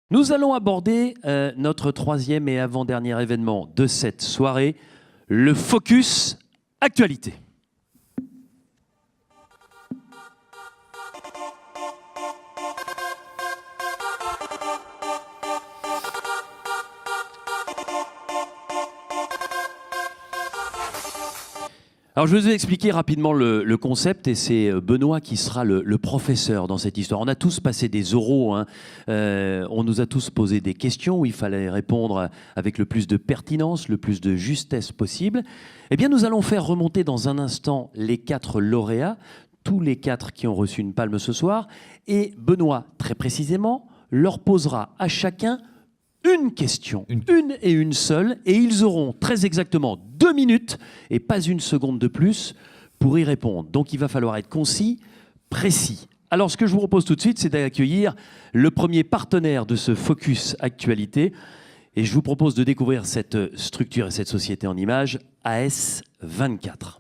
Nous allons aborder notre troisième et avant-dernier événement de cette soirée, le Focus Actualité. Alors, je vais vous expliquer rapidement le concept et c'est Benoît qui sera le professeur dans cette histoire. On a tous passé des oraux, hein. On nous a tous posé des questions où il fallait répondre avec le plus de pertinence, le plus de justesse possible. Eh bien, nous allons faire remonter dans un instant les 4 lauréats, tous les 4 qui ont reçu une palme ce soir. Et Benoît, très précisément, leur posera à chacun une question, une et une seule, et ils auront très exactement 2 minutes et pas une seconde de plus pour y répondre. Donc il va falloir être concis, précis. Alors ce que je vous propose tout de suite, c'est d'accueillir le premier partenaire de ce Focus Actualité, et je vous propose de découvrir cette structure et cette société en images, AS24.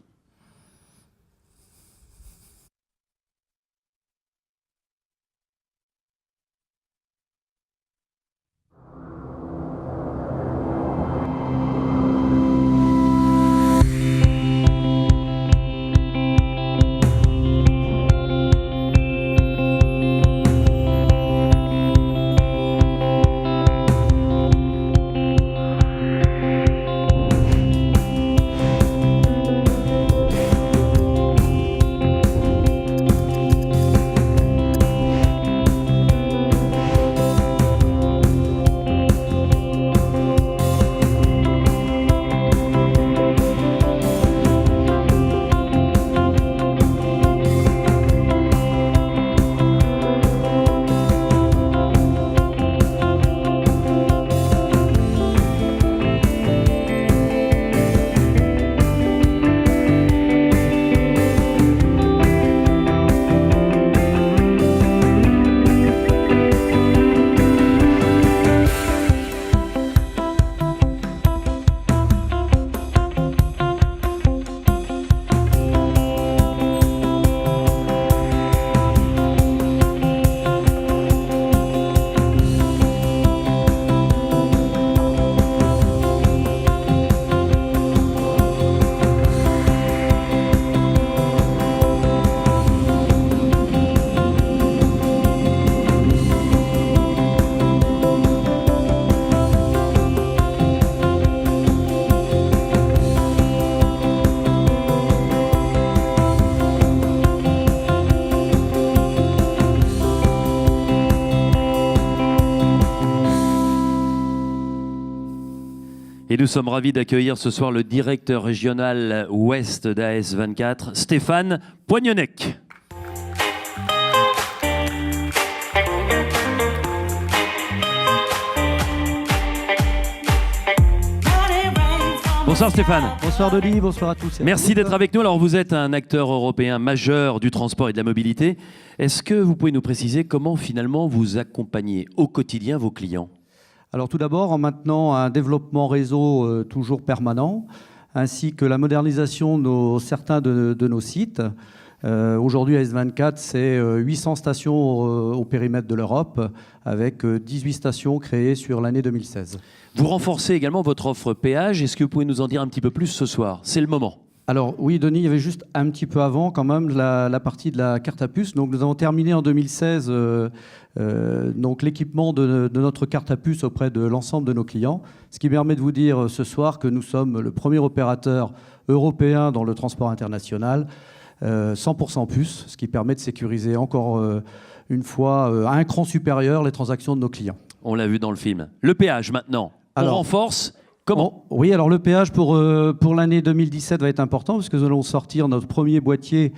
Et nous sommes ravis d'accueillir ce soir le directeur régional ouest d'AS24, Stéphane Poignonnec. Bonsoir Stéphane. Bonsoir Denis, bonsoir à tous. Merci d'être avec nous. Alors vous êtes un acteur européen majeur du transport et de la mobilité. Est-ce que vous pouvez nous préciser comment finalement vous accompagnez au quotidien vos clients ? Alors tout d'abord, en maintenant un développement réseau toujours permanent, ainsi que la modernisation de certains de nos sites. Aujourd'hui, AS24, c'est 800 stations au périmètre de l'Europe, avec 18 stations créées sur l'année 2016. Vous renforcez également votre offre péage. Est-ce que vous pouvez nous en dire un petit peu plus ce soir ? C'est le moment. Alors oui, Denis, il y avait juste un petit peu avant quand même la partie de la carte à puce. Donc nous avons terminé en 2016 donc l'équipement de notre carte à puce auprès de l'ensemble de nos clients. Ce qui permet de vous dire ce soir que nous sommes le premier opérateur européen dans le transport international, 100% puce, ce qui permet de sécuriser encore une fois à un cran supérieur les transactions de nos clients. On l'a vu dans le film. Le péage maintenant, on renforce. Comment ? Oui, alors le péage pour l'année 2017 va être important parce que nous allons sortir notre premier boîtier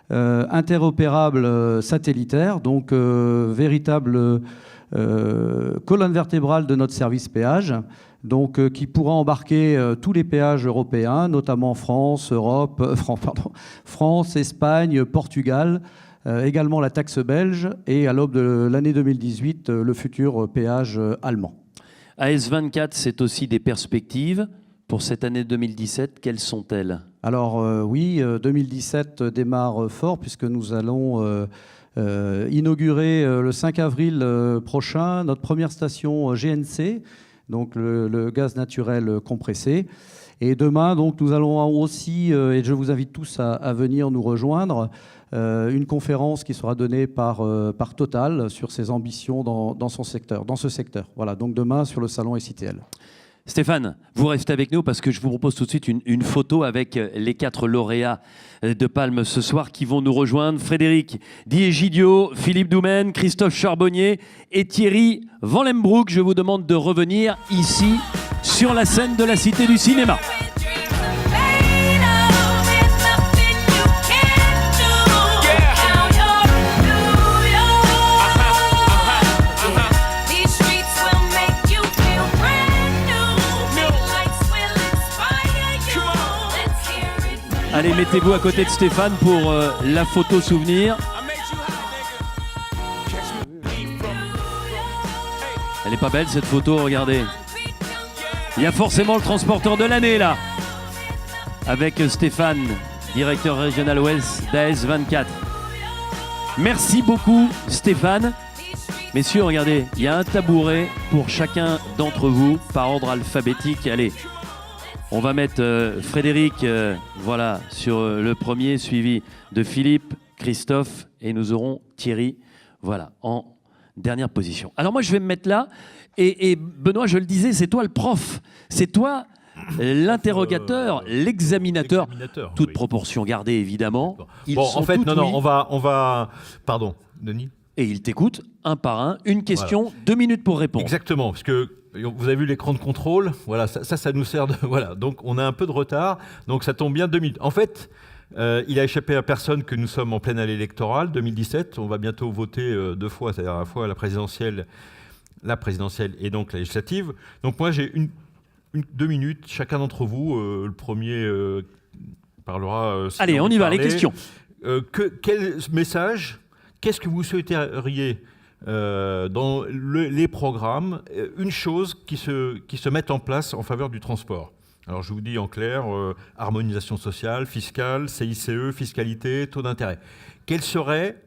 interopérable satellitaire, donc véritable colonne vertébrale de notre service péage, donc qui pourra embarquer tous les péages européens, notamment France, France, Espagne, Portugal, également la taxe belge et à l'aube de l'année 2018, le futur péage allemand. AS24, c'est aussi des perspectives pour cette année 2017. Quelles sont-elles ? Alors oui, 2017 démarre fort puisque nous allons inaugurer le 5 avril prochain notre première station GNC, donc le gaz naturel compressé. Et demain, donc, nous allons aussi, et je vous invite tous à venir nous rejoindre, une conférence qui sera donnée par Total sur ses ambitions dans ce secteur. Voilà, donc demain sur le salon SITL. Stéphane, vous restez avec nous parce que je vous propose tout de suite une photo avec les 4 lauréats de Palme ce soir qui vont nous rejoindre. Frédéric Diegidio, Philippe Doumen, Christophe Charbonnier et Thierry Van Lembroek. Je vous demande de revenir ici sur la scène de la Cité du Cinéma. Allez, mettez-vous à côté de Stéphane pour la photo souvenir. Elle est pas belle cette photo, regardez. Il y a forcément le transporteur de l'année là. Avec Stéphane, directeur régional Ouest d'AS24. Merci beaucoup Stéphane. Messieurs, regardez, il y a un tabouret pour chacun d'entre vous par ordre alphabétique. Allez. On va mettre Frédéric voilà, sur le premier, suivi de Philippe, Christophe, et nous aurons Thierry voilà, en dernière position. Alors moi, je vais me mettre là, et Benoît, je le disais, c'est toi le prof, c'est toi l'interrogateur, l'examinateur, toute proportion gardée, évidemment. Bon, en fait, non, on va... Pardon, Denis. Et ils t'écoutent, un par un, une question, voilà. 2 minutes pour répondre. Exactement, parce que vous avez vu l'écran de contrôle, voilà, ça nous sert de... Voilà, donc on a un peu de retard, donc ça tombe bien 2 minutes. En fait, il a échappé à personne que nous sommes en pleine année électorale, 2017, on va bientôt voter 2 fois, c'est-à-dire à la fois la présidentielle et donc la législative. Donc moi j'ai 2 minutes, chacun d'entre vous, le premier parlera... Allez, on y va, les questions. Quel message, qu'est-ce que vous souhaiteriez dans les programmes, une chose qui se met en place en faveur du transport. Alors je vous dis en clair, harmonisation sociale, fiscale, CICE, fiscalité, taux d'intérêt. Quel serait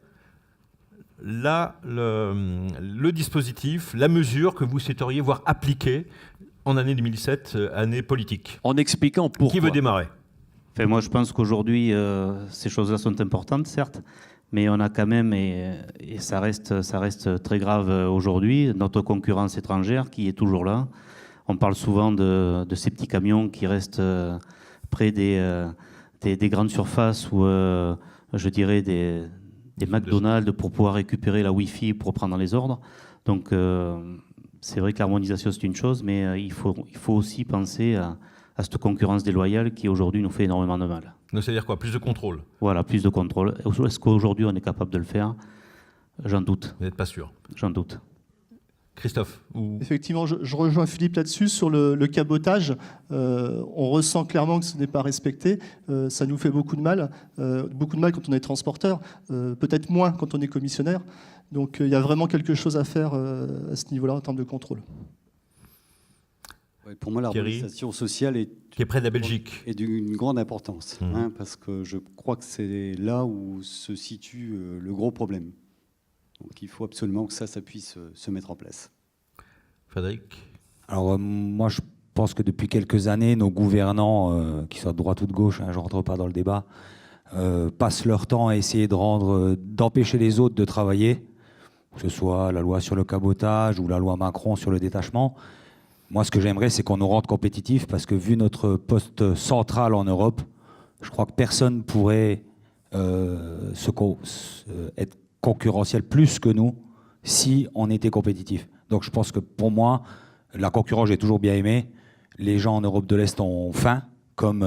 le dispositif, la mesure que vous souhaiteriez voir appliquée en année 2007, année politique? En expliquant pourquoi. Qui veut démarrer? Enfin, moi je pense qu'aujourd'hui, ces choses-là sont importantes, certes. Mais on a quand même, et ça reste très grave aujourd'hui, notre concurrence étrangère qui est toujours là. On parle souvent de ces petits camions qui restent près des grandes surfaces ou, je dirais, des McDonald's pour pouvoir récupérer la Wi-Fi pour prendre les ordres. Donc, c'est vrai que l'harmonisation, c'est une chose, mais il faut aussi penser à cette concurrence déloyale qui, aujourd'hui, nous fait énormément de mal. Donc, c'est-à-dire quoi? Plus de contrôle? Voilà, plus de contrôle. Est-ce qu'aujourd'hui, on est capable de le faire? J'en doute. Vous n'êtes pas sûr? J'en doute. Christophe Effectivement, je rejoins Philippe là-dessus. Sur le cabotage, on ressent clairement que ce n'est pas respecté. Ça nous fait beaucoup de mal quand on est transporteur, peut-être moins quand on est commissionnaire. Donc il y a vraiment quelque chose à faire à ce niveau-là en termes de contrôle. Pour moi, l'harmonisation sociale qui est près de la Belgique est d'une grande importance, parce que je crois que c'est là où se situe le gros problème. Donc il faut absolument que ça puisse se mettre en place. Frédéric? Alors moi je pense que depuis quelques années, nos gouvernants, qui soient de droite ou de gauche, je ne rentre pas dans le débat, passent leur temps à essayer d'empêcher les autres de travailler, que ce soit la loi sur le cabotage ou la loi Macron sur le détachement. Moi, ce que j'aimerais, c'est qu'on nous rende compétitifs, parce que vu notre poste central en Europe, je crois que personne ne pourrait être concurrentiel plus que nous si on était compétitif. Donc je pense que pour moi, la concurrence, j'ai toujours bien aimé. Les gens en Europe de l'Est ont faim, comme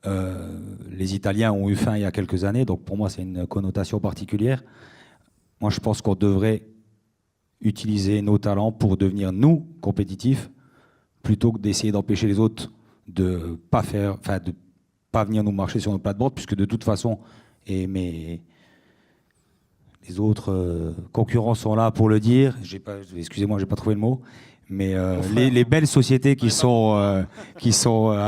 les Italiens ont eu faim il y a quelques années. Donc pour moi, c'est une connotation particulière. Moi, je pense qu'on devrait utiliser nos talents pour devenir, nous, compétitifs, plutôt que d'essayer d'empêcher les autres de pas venir nous marcher sur nos plates-bandes, puisque de toute façon, les autres concurrents sont là pour le dire. Excusez-moi, j'ai pas trouvé le mot. Mais les belles sociétés qui sont à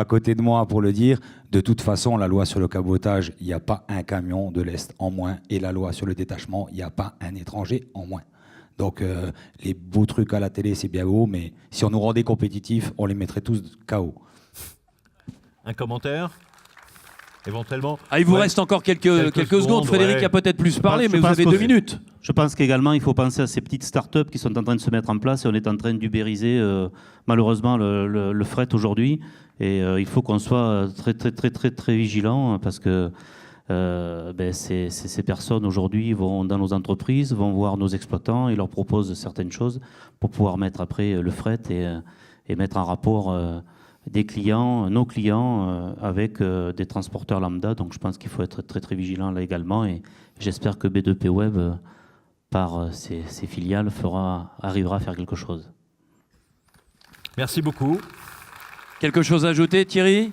côté de moi pour le dire De toute façon, la loi sur le cabotage, il n'y a pas un camion de l'Est en moins. Et la loi sur le détachement, il n'y a pas un étranger en moins. Donc les beaux trucs à la télé, c'est bien beau, mais si on nous rendait compétitifs, on les mettrait tous KO. Un commentaire éventuellement. Il vous reste encore quelques secondes. Frédéric a peut-être plus parlé, mais vous avez 2 minutes. Je pense qu'également, il faut penser à ces petites start-up qui sont en train de se mettre en place et on est en train d'ubériser malheureusement le fret aujourd'hui. Et il faut qu'on soit très vigilant parce que ces personnes aujourd'hui vont dans nos entreprises, vont voir nos exploitants et leur proposent certaines choses pour pouvoir mettre après le fret et mettre en rapport des clients, nos clients, avec des transporteurs lambda. Donc je pense qu'il faut être très vigilant là également. Et j'espère que B2P Web, par ses filiales, arrivera à faire quelque chose. Merci beaucoup. Quelque chose à ajouter, Thierry ?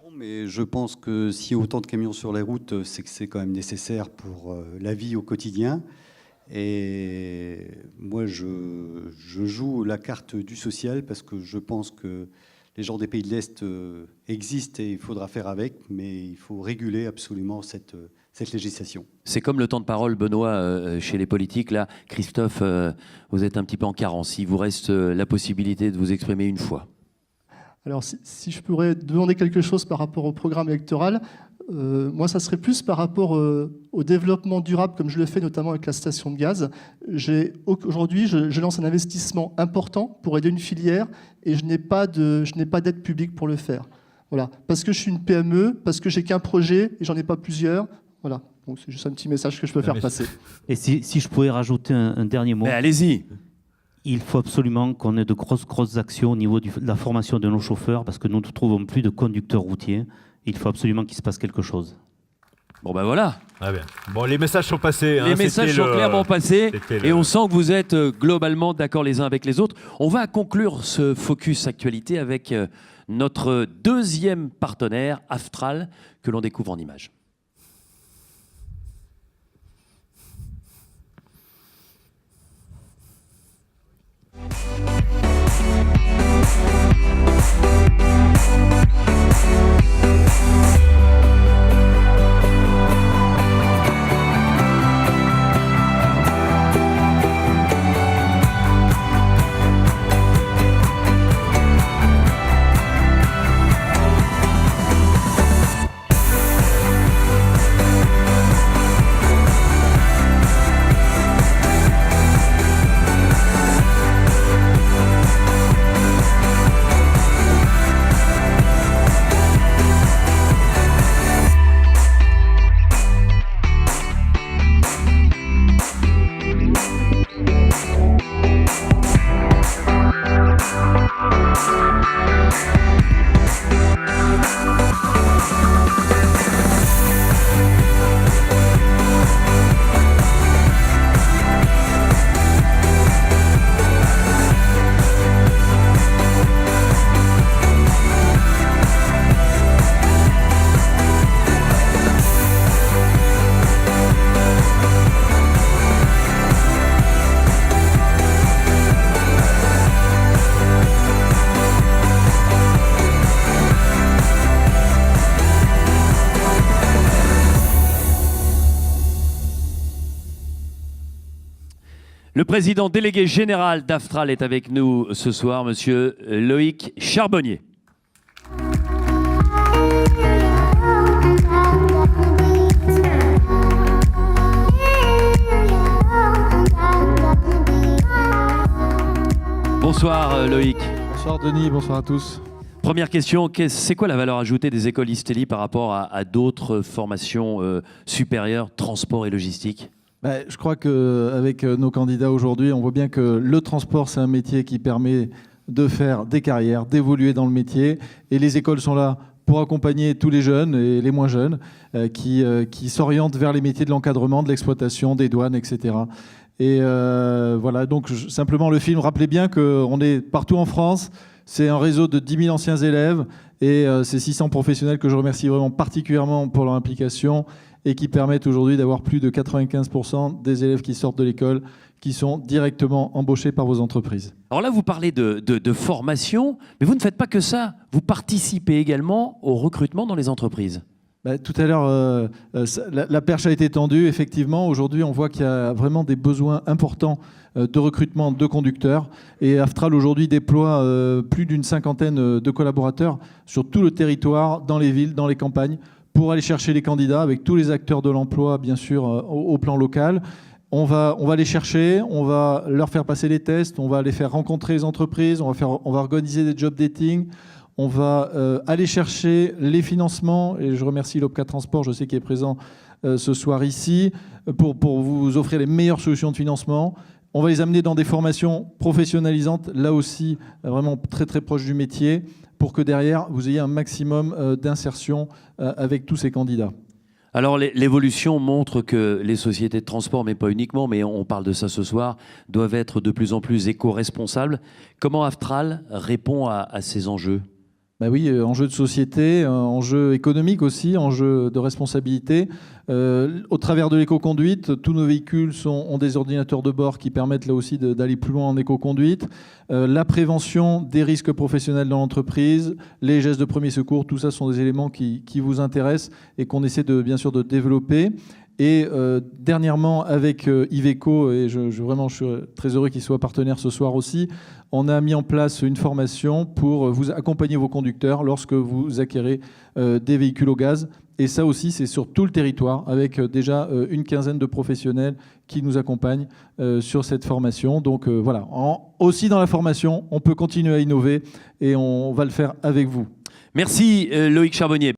Non, mais je pense que s'il y a autant de camions sur les routes, c'est que c'est quand même nécessaire pour la vie au quotidien. Et moi, je joue la carte du social parce que je pense que les gens des pays de l'Est existent et il faudra faire avec, mais il faut réguler absolument cette législation. C'est comme le temps de parole, Benoît, chez les politiques. Là, Christophe, vous êtes un petit peu en carence. Il vous reste la possibilité de vous exprimer une fois. Alors, si je pourrais demander quelque chose par rapport au programme électoral, moi, ça serait plus par rapport au développement durable, comme je le fais notamment avec la station de gaz. Aujourd'hui, je lance un investissement important pour aider une filière et je n'ai pas d'aide publique pour le faire. Voilà. Parce que je suis une PME, parce que j'ai qu'un projet et j'en ai pas plusieurs. Voilà. Donc, c'est juste un petit message que je peux faire passer. Et si je pouvais rajouter un dernier mot. Mais allez-y. Il faut absolument qu'on ait de grosses actions au niveau de la formation de nos chauffeurs parce que nous ne trouvons plus de conducteurs routiers. Il faut absolument qu'il se passe quelque chose. Bon ben voilà. Ah bien. Bon, les messages sont passés. Les messages sont clairement passés et on sent que vous êtes globalement d'accord les uns avec les autres. On va conclure ce focus actualité avec notre deuxième partenaire, Aftral, que l'on découvre en images. Le président délégué général d'Aftral est avec nous ce soir, monsieur Loïc Charbonnier. Bonsoir Loïc. Bonsoir Denis, bonsoir à tous. Première question, c'est quoi la valeur ajoutée des écoles Istelli par rapport à d'autres formations supérieures, transport et logistique ? Je crois qu'avec nos candidats aujourd'hui, on voit bien que le transport, c'est un métier qui permet de faire des carrières, d'évoluer dans le métier. Et les écoles sont là pour accompagner tous les jeunes et les moins jeunes qui s'orientent vers les métiers de l'encadrement, de l'exploitation, des douanes, etc. Et voilà, donc simplement le film rappelait bien qu'on est partout en France. C'est un réseau de 10 000 anciens élèves et ces 600 professionnels que je remercie vraiment particulièrement pour leur implication et qui permettent aujourd'hui d'avoir plus de 95% des élèves qui sortent de l'école qui sont directement embauchés par vos entreprises. Alors là, vous parlez de formation, mais vous ne faites pas que ça. Vous participez également au recrutement dans les entreprises. Tout à l'heure, la perche a été tendue. Effectivement, aujourd'hui, on voit qu'il y a vraiment des besoins importants de recrutement de conducteurs. Et Aftral, aujourd'hui, déploie plus d'une 50aine de collaborateurs sur tout le territoire, dans les villes, dans les campagnes, pour aller chercher les candidats avec tous les acteurs de l'emploi, bien sûr, au plan local. On va les chercher, on va leur faire passer les tests, on va les faire rencontrer les entreprises, on va organiser des job dating. On va aller chercher les financements, et je remercie l'OPCA Transport, je sais qu'il est présent ce soir ici, pour vous offrir les meilleures solutions de financement. On va les amener dans des formations professionnalisantes, là aussi vraiment très très proches du métier, pour que derrière vous ayez un maximum d'insertion avec tous ces candidats. Alors l'évolution montre que les sociétés de transport, mais pas uniquement, mais on parle de ça ce soir, doivent être de plus en plus éco-responsables. Comment Aftral répond à ces enjeux ? Oui, enjeu de société, enjeu économique aussi, enjeu de responsabilité. Au travers de l'éco-conduite, tous nos véhicules ont des ordinateurs de bord qui permettent là aussi d'aller plus loin en éco-conduite. La prévention des risques professionnels dans l'entreprise, les gestes de premier secours, tout ça sont des éléments qui vous intéressent et qu'on essaie bien sûr de développer. Et dernièrement, avec Iveco, et je suis très heureux qu'ils soient partenaires ce soir aussi, on a mis en place une formation pour vous accompagner vos conducteurs lorsque vous acquérez des véhicules au gaz. Et ça aussi, c'est sur tout le territoire, avec déjà une quinzaine de professionnels qui nous accompagnent sur cette formation. Donc voilà, aussi dans la formation, on peut continuer à innover et on va le faire avec vous. Merci Loïc Charbonnier.